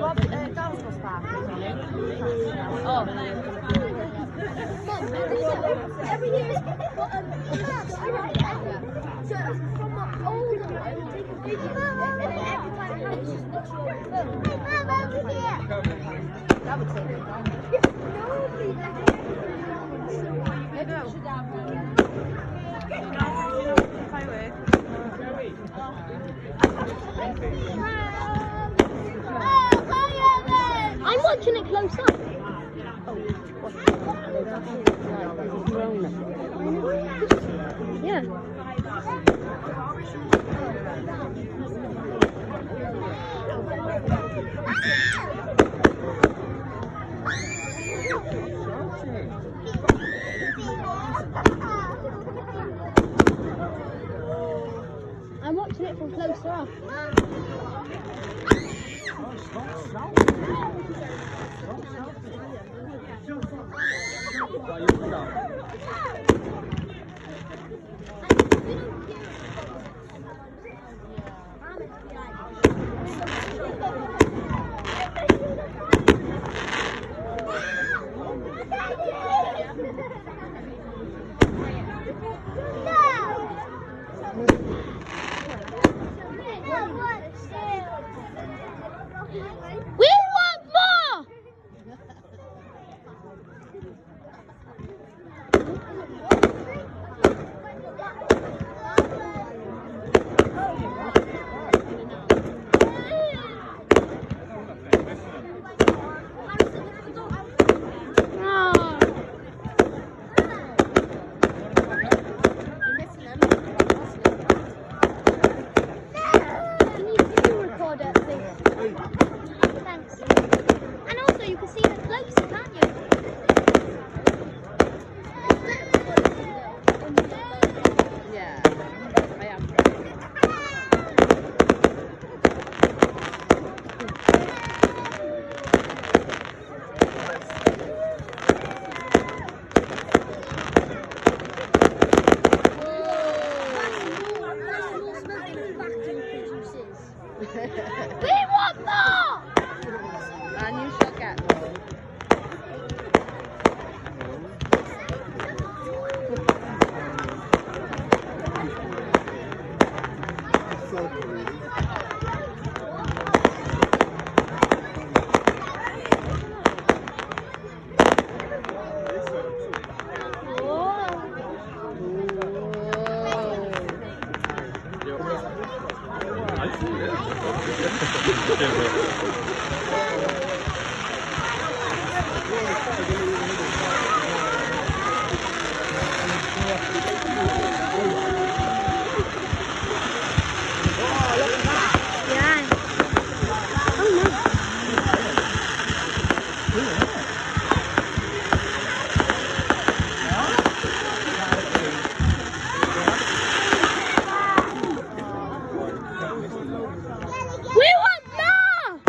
Oh. Every year it's got from an older one, take a video, and then every time it happens, just looks like that would take it. I'm watching it close up. Yeah. I'm watching it from closer up. We want more! Thanks. And also you can see the closer, can't you? Yeah, I am. We want more! And you shall get more. We want more!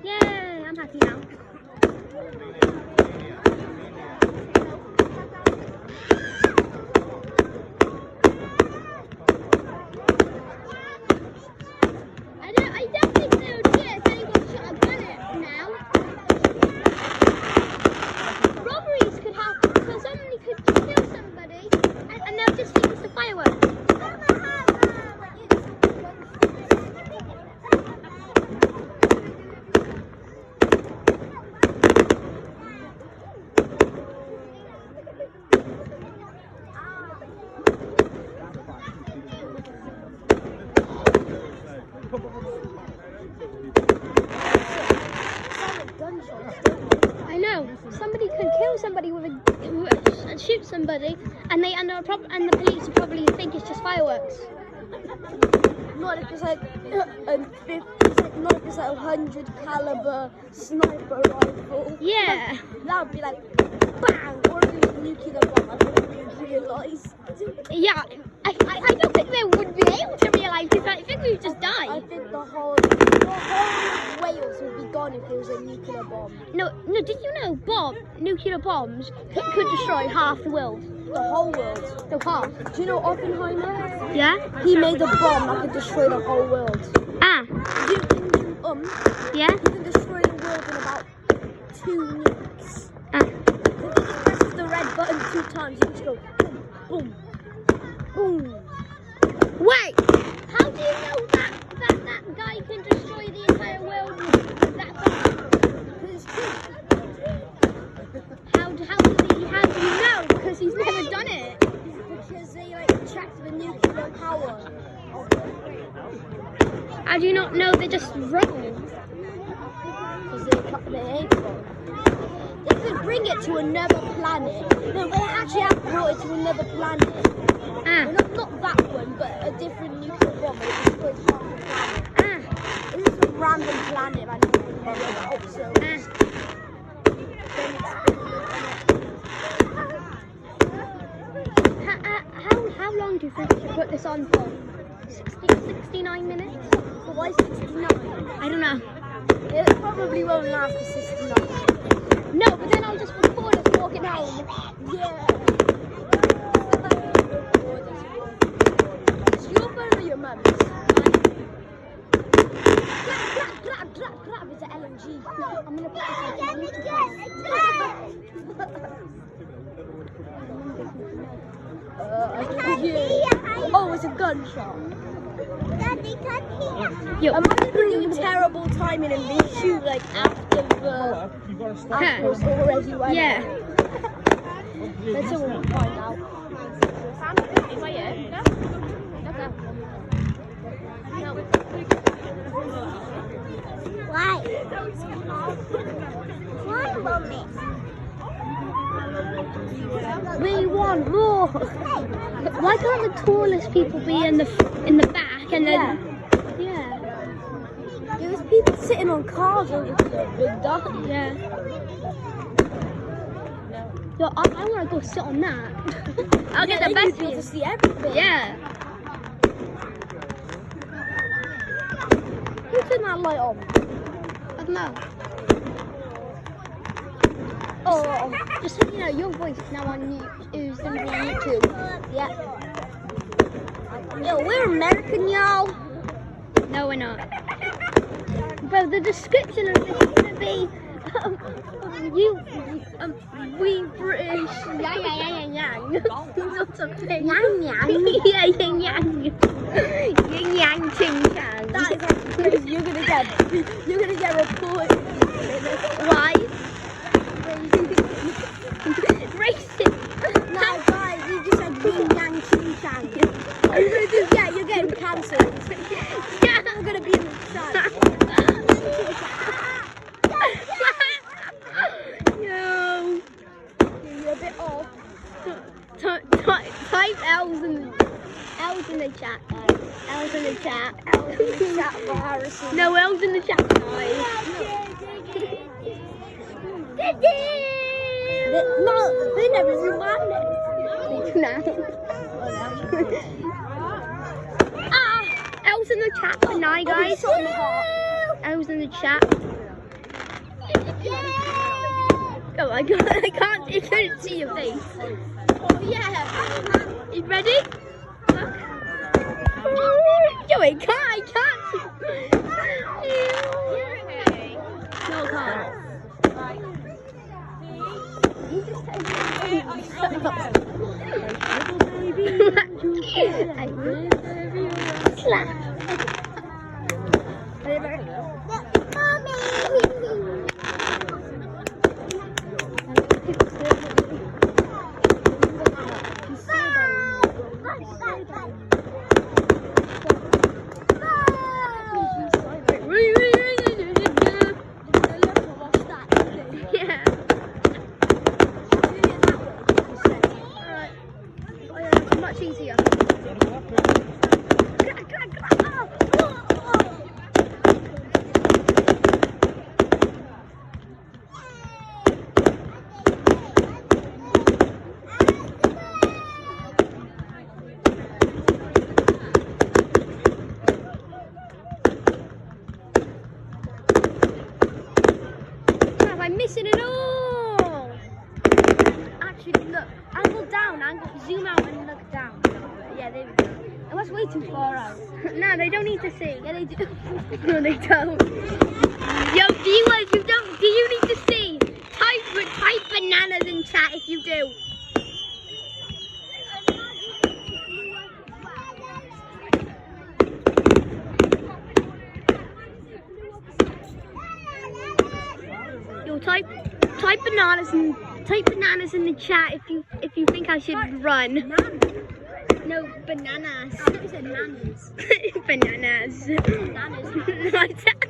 Yay, I'm happy now. I don't think they would get if anyone shot a gun at now. Robberies could happen, so somebody could kill somebody and they'll just think it's a firework. I know. Somebody could kill somebody with and shoot somebody, and the police would probably think it's just fireworks. Not if it's like not if it's like a 100 caliber sniper rifle. Yeah. That would be like bang, or if it was a nuclear bomb. I wouldn't realise. Yeah, I don't think they would be able to realise this. I think we would just die. I think the whole Wales would be gone if there was a nuclear bomb. No. Did you know nuclear bombs could destroy half the world? The whole world. So half. Do you know Oppenheimer? Yeah. He made a bomb that could destroy the whole world. Ah. Yeah? you can destroy the world in about 2 minutes. Ah. If you just press the red button 2 times, you just go boom, boom, boom. Wait! How do you know that guy can destroy the entire world with that button? It's true. How do you know? Because he's never done it. Because they like checked the nuclear power. How do you not know they're just wrong? Because they hate it. They could bring it to another planet. No, they actually have brought it to another planet. Ah. Well, not that one, but a different nuclear bomb. It destroyed half the planet. Ah. This is some random planet I don't remember about. So How long do you think you put this on for? 69 minutes? but why 69? I don't know. It probably won't last for 69. No, but then I'll just record us walking home. Yeah. Is your phone or your mum's? Grab, it's an LMG. I'm gonna put this I can hear. Oh, it's a gunshot. Yo. Imagine doing terrible timing and they shoot like after the apples already went. Yeah. Let's see what we find out. Why? Why, Mommy? We want more. Why can't the tallest people be in the back and then? Yeah. There's people sitting on cars over here. Big dog. Yeah. Yo, I want to go sit on that. I'll get the best view view. to see everything. Yeah. Who turned that light on? I don't know. Oh, Just so you know, your voice is now on is going to be on YouTube. yeah. Yo, we're American, y'all. No, we're not. But the description of this is going to be we British. Yeah. Sort of thing. Yeah. Yin yang ching chang. That is actually crazy. You're gonna get reported. Why? Racist. No, guys, you just said yin yang ching chang. Yeah, you're getting cancelled. Yeah. We're gonna be in the sun. No. You're a bit off. Type L's in the chat, guys. L's in the chat. Chat for Harrison. No L's in the chat, guys. No, they never rewind it. No. L's in the chat for now, guys. L's in the chat. Oh my god, I couldn't see your face. Oh yeah. You ready? Look. Joey, I can't. No, I can't. Slap. Yeah. Much easier. I'm missing it all. Actually, look, angle down, zoom out and look down. Yeah, there we go. that's way too far out. No, they don't need to see. Yeah, they do. No, they don't. Yo, viewers, do you need to see? Type bananas in chat if you do. Yo, type bananas in the chat if you think I should run. No, bananas. I thought you said nanas. Bananas. Bananas. What's that?